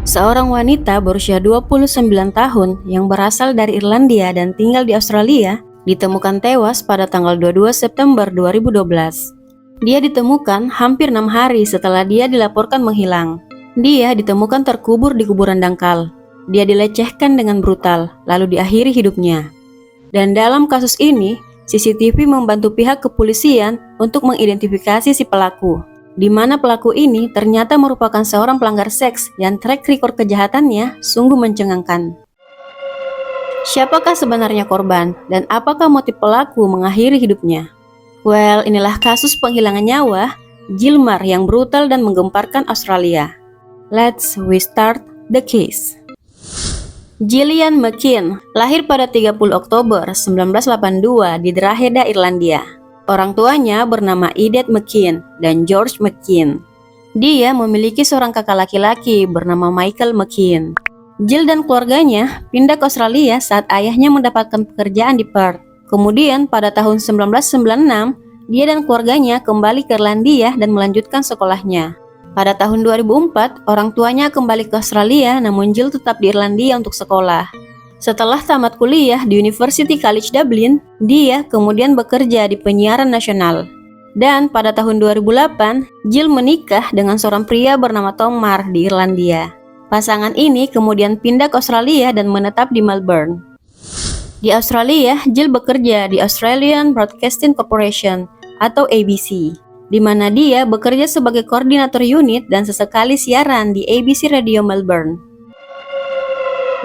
Seorang wanita berusia 29 tahun yang berasal dari Irlandia dan tinggal di Australia ditemukan tewas pada tanggal 22 September 2012. Dia ditemukan hampir 6 hari setelah dia dilaporkan menghilang. Dia ditemukan terkubur di kuburan dangkal. Dia dilecehkan dengan brutal, lalu diakhiri hidupnya. Dan dalam kasus ini, CCTV membantu pihak kepolisian untuk mengidentifikasi si pelaku, di mana pelaku ini ternyata merupakan seorang pelanggar seks yang track record kejahatannya sungguh mencengangkan. Siapakah sebenarnya korban dan apakah motif pelaku mengakhiri hidupnya? Well, inilah kasus penghilangan nyawa Gilmar yang brutal dan menggemparkan Australia. Let's start the case. Gillian McKean lahir pada 30 Oktober 1982 di Drogheda, Irlandia. Orang tuanya bernama Edith McKean dan George McKean. Dia memiliki seorang kakak laki-laki bernama Michael McKean. Jill dan keluarganya pindah ke Australia saat ayahnya mendapatkan pekerjaan di Perth. Kemudian pada tahun 1996, dia dan keluarganya kembali ke Irlandia dan melanjutkan sekolahnya. Pada tahun 2004, orang tuanya kembali ke Australia, namun Jill tetap di Irlandia untuk sekolah. Setelah tamat kuliah di University College Dublin, dia kemudian bekerja di penyiaran nasional. Dan pada tahun 2008, Jill menikah dengan seorang pria bernama Tom Marr di Irlandia. Pasangan ini kemudian pindah ke Australia dan menetap di Melbourne. Di Australia, Jill bekerja di Australian Broadcasting Corporation atau ABC, di mana dia bekerja sebagai koordinator unit dan sesekali siaran di ABC Radio Melbourne.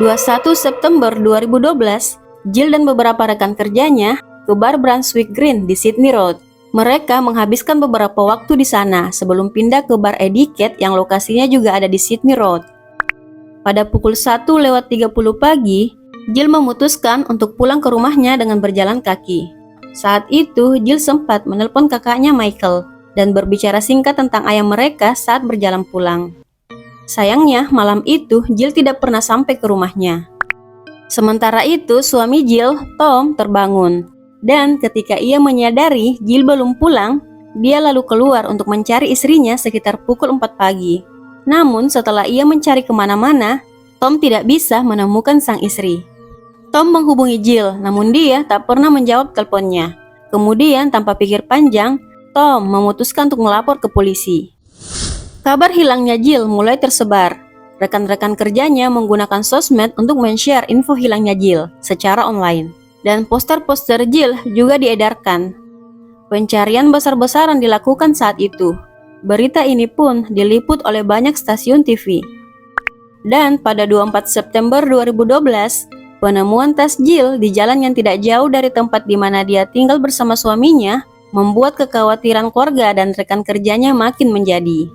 21 September 2012, Jill dan beberapa rekan kerjanya ke bar Brunswick Green di Sydney Road. Mereka menghabiskan beberapa waktu di sana sebelum pindah ke bar Etiquette yang lokasinya juga ada di Sydney Road. Pada pukul 1:30 pagi, Jill memutuskan untuk pulang ke rumahnya dengan berjalan kaki. Saat itu, Jill sempat menelpon kakaknya Michael dan berbicara singkat tentang ayah mereka saat berjalan pulang. Sayangnya, malam itu Jill tidak pernah sampai ke rumahnya. Sementara itu, suami Jill, Tom, terbangun. Dan ketika ia menyadari Jill belum pulang, dia lalu keluar untuk mencari istrinya sekitar pukul 4 pagi. Namun, setelah ia mencari kemana-mana, Tom tidak bisa menemukan sang istri. Tom menghubungi Jill, namun dia tak pernah menjawab teleponnya. Kemudian, tanpa pikir panjang, Tom memutuskan untuk melapor ke polisi. Kabar hilangnya Jill mulai tersebar. Rekan-rekan kerjanya menggunakan sosmed untuk men-share info hilangnya Jill secara online. Dan poster-poster Jill juga diedarkan. Pencarian besar-besaran dilakukan saat itu. Berita ini pun diliput oleh banyak stasiun TV. Dan pada 24 September 2012, penemuan tas Jill di jalan yang tidak jauh dari tempat di mana dia tinggal bersama suaminya membuat kekhawatiran keluarga dan rekan kerjanya makin menjadi.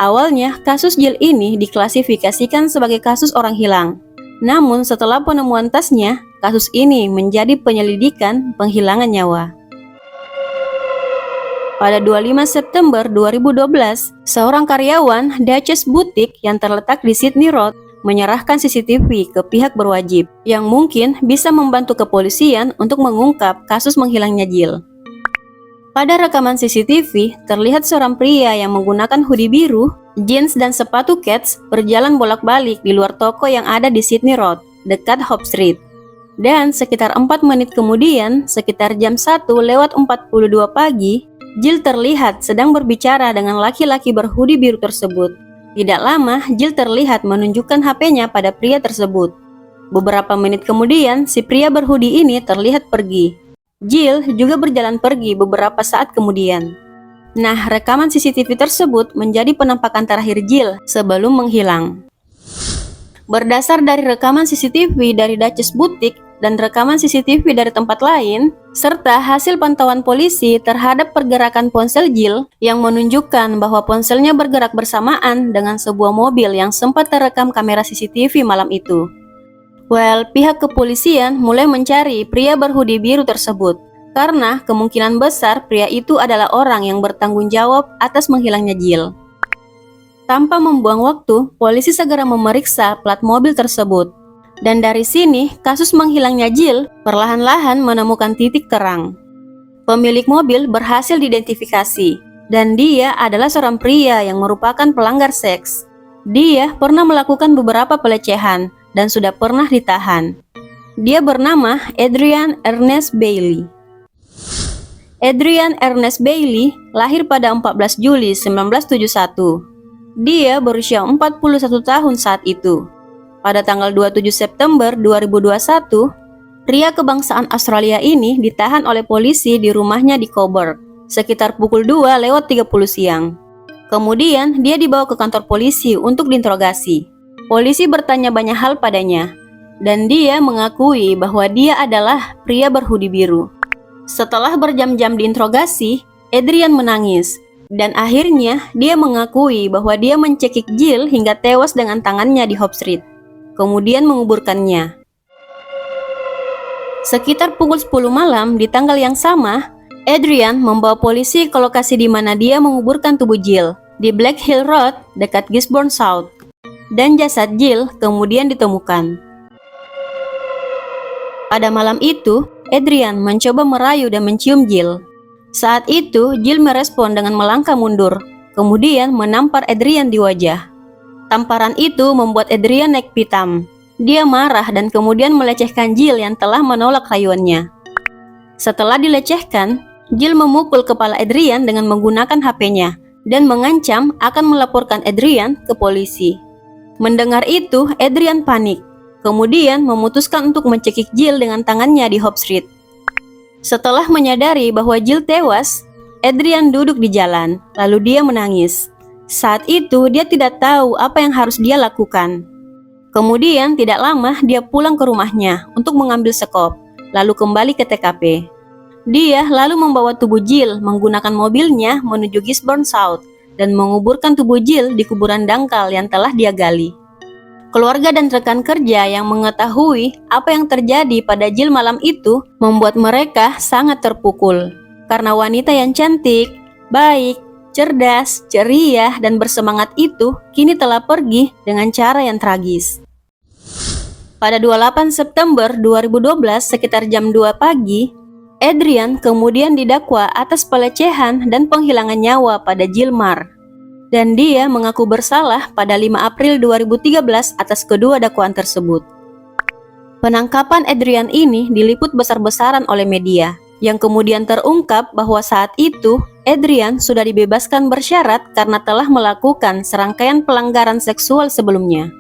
Awalnya, kasus Jill ini diklasifikasikan sebagai kasus orang hilang. Namun setelah penemuan tasnya, kasus ini menjadi penyelidikan penghilangan nyawa. Pada 25 September 2012, seorang karyawan Duchess Boutique yang terletak di Sydney Road menyerahkan CCTV ke pihak berwajib yang mungkin bisa membantu kepolisian untuk mengungkap kasus menghilangnya Jill. Pada rekaman CCTV, terlihat seorang pria yang menggunakan hoodie biru, jeans dan sepatu kets berjalan bolak-balik di luar toko yang ada di Sydney Road, dekat Hope Street. Dan sekitar 4 menit kemudian, sekitar jam 1:42 pagi, Jill terlihat sedang berbicara dengan laki-laki berhoodie biru tersebut. Tidak lama, Jill terlihat menunjukkan HP-nya pada pria tersebut. Beberapa menit kemudian, si pria berhoodie ini terlihat pergi. Jill juga berjalan pergi beberapa saat kemudian. Nah, rekaman CCTV tersebut menjadi penampakan terakhir Jill sebelum menghilang. Berdasar dari rekaman CCTV dari Duchess Boutique dan rekaman CCTV dari tempat lain, serta hasil pantauan polisi terhadap pergerakan ponsel Jill yang menunjukkan bahwa ponselnya bergerak bersamaan dengan sebuah mobil yang sempat terekam kamera CCTV malam itu. Well, pihak kepolisian mulai mencari pria berhoodie biru tersebut, karena kemungkinan besar pria itu adalah orang yang bertanggung jawab atas menghilangnya Jill. Tanpa membuang waktu, polisi segera memeriksa plat mobil tersebut. Dan dari sini, kasus menghilangnya Jill perlahan-lahan menemukan titik terang. Pemilik mobil berhasil diidentifikasi, dan dia adalah seorang pria yang merupakan pelanggar seks. Dia pernah melakukan beberapa pelecehan dan sudah pernah ditahan. Dia bernama Adrian Ernest Bailey. Adrian Ernest Bailey lahir pada 14 Juli 1971. Dia berusia 41 tahun saat itu. Pada tanggal 27 September 2021, pria kebangsaan Australia ini ditahan oleh polisi di rumahnya di Coburg sekitar pukul 2:30 siang. Kemudian dia dibawa ke kantor polisi untuk diinterogasi. Polisi bertanya banyak hal padanya, dan dia mengakui bahwa dia adalah pria berhoodie biru. Setelah berjam-jam diinterogasi, Adrian menangis, dan akhirnya dia mengakui bahwa dia mencekik Jill hingga tewas dengan tangannya di Hope Street, kemudian menguburkannya. Sekitar pukul 10 malam di tanggal yang sama, Adrian membawa polisi ke lokasi di mana dia menguburkan tubuh Jill di Black Hill Road dekat Gisborne South, dan jasad Jill kemudian ditemukan. Pada malam itu, Adrian mencoba merayu dan mencium Jill. Saat itu, Jill merespon dengan melangkah mundur, kemudian menampar Adrian di wajah. Tamparan itu membuat Adrian naik pitam. Dia marah dan kemudian melecehkan Jill yang telah menolak rayuannya. Setelah dilecehkan, Jill memukul kepala Adrian dengan menggunakan HP-nya dan mengancam akan melaporkan Adrian ke polisi. Mendengar itu, Adrian panik, kemudian memutuskan untuk mencekik Jill dengan tangannya di Hope Street. Setelah menyadari bahwa Jill tewas, Adrian duduk di jalan, lalu dia menangis. Saat itu, dia tidak tahu apa yang harus dia lakukan. Kemudian, tidak lama dia pulang ke rumahnya untuk mengambil sekop, lalu kembali ke TKP. Dia lalu membawa tubuh Jill menggunakan mobilnya menuju Gisborne South dan menguburkan tubuh Jill di kuburan dangkal yang telah dia gali. Keluarga dan rekan kerja yang mengetahui apa yang terjadi pada Jill malam itu membuat mereka sangat terpukul. Karena wanita yang cantik, baik, cerdas, ceria, dan bersemangat itu kini telah pergi dengan cara yang tragis. Pada 28 September 2012 sekitar jam 2 pagi, Adrian kemudian didakwa atas pelecehan dan penghilangan nyawa pada Jill Marr. Dan dia mengaku bersalah pada 5 April 2013 atas kedua dakwaan tersebut. Penangkapan Adrian ini diliput besar-besaran oleh media, yang kemudian terungkap bahwa saat itu Adrian sudah dibebaskan bersyarat karena telah melakukan serangkaian pelanggaran seksual sebelumnya.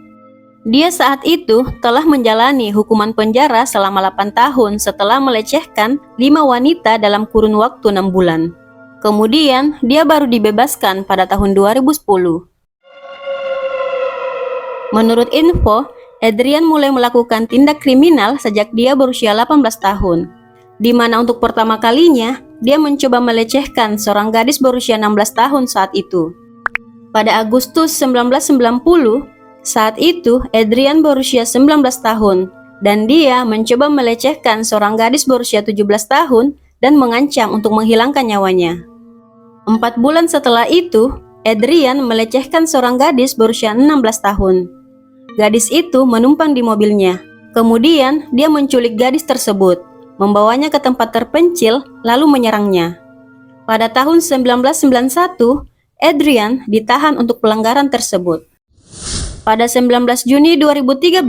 Dia saat itu telah menjalani hukuman penjara selama 8 tahun setelah melecehkan 5 wanita dalam kurun waktu 6 bulan. Kemudian, dia baru dibebaskan pada tahun 2010. Menurut info, Adrian mulai melakukan tindak kriminal sejak dia berusia 18 tahun, di mana untuk pertama kalinya, dia mencoba melecehkan seorang gadis berusia 16 tahun saat itu. Pada Agustus 1990, saat itu Adrian berusia 19 tahun, dan dia mencoba melecehkan seorang gadis berusia 17 tahun dan mengancam untuk menghilangkan nyawanya. 4 bulan setelah itu, Adrian melecehkan seorang gadis berusia 16 tahun. Gadis itu menumpang di mobilnya. Kemudian dia menculik gadis tersebut, membawanya ke tempat terpencil, lalu menyerangnya. Pada tahun 1991, Adrian ditahan untuk pelanggaran tersebut. Pada 19 Juni 2013,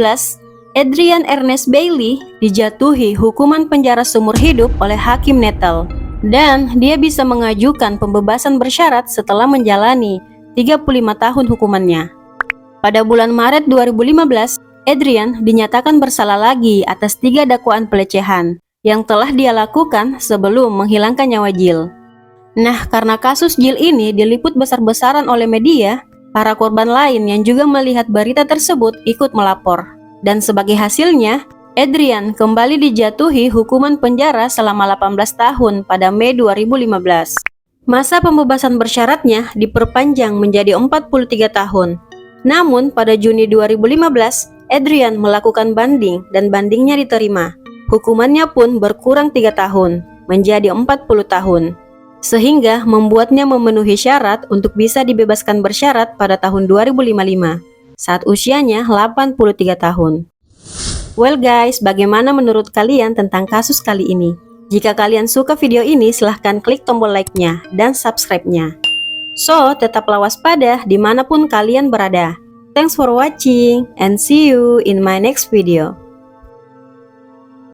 Adrian Ernest Bailey dijatuhi hukuman penjara seumur hidup oleh Hakim Nettle, dan dia bisa mengajukan pembebasan bersyarat setelah menjalani 35 tahun hukumannya. Pada bulan Maret 2015, Adrian dinyatakan bersalah lagi atas 3 dakwaan pelecehan yang telah dia lakukan sebelum menghilangkan nyawa Jill. Nah, karena kasus Jill ini diliput besar-besaran oleh media, para korban lain yang juga melihat berita tersebut ikut melapor. Dan sebagai hasilnya, Adrian kembali dijatuhi hukuman penjara selama 18 tahun pada Mei 2015. Masa pembebasan bersyaratnya diperpanjang menjadi 43 tahun. Namun pada Juni 2015, Adrian melakukan banding dan bandingnya diterima. Hukumannya pun berkurang 3 tahun, menjadi 40 tahun. Sehingga membuatnya memenuhi syarat untuk bisa dibebaskan bersyarat pada tahun 2055, saat usianya 83 tahun. Well guys, bagaimana menurut kalian tentang kasus kali ini? Jika kalian suka video ini, silahkan klik tombol like-nya dan subscribe-nya. So, tetaplah waspada dimanapun kalian berada. Thanks for watching and see you in my next video.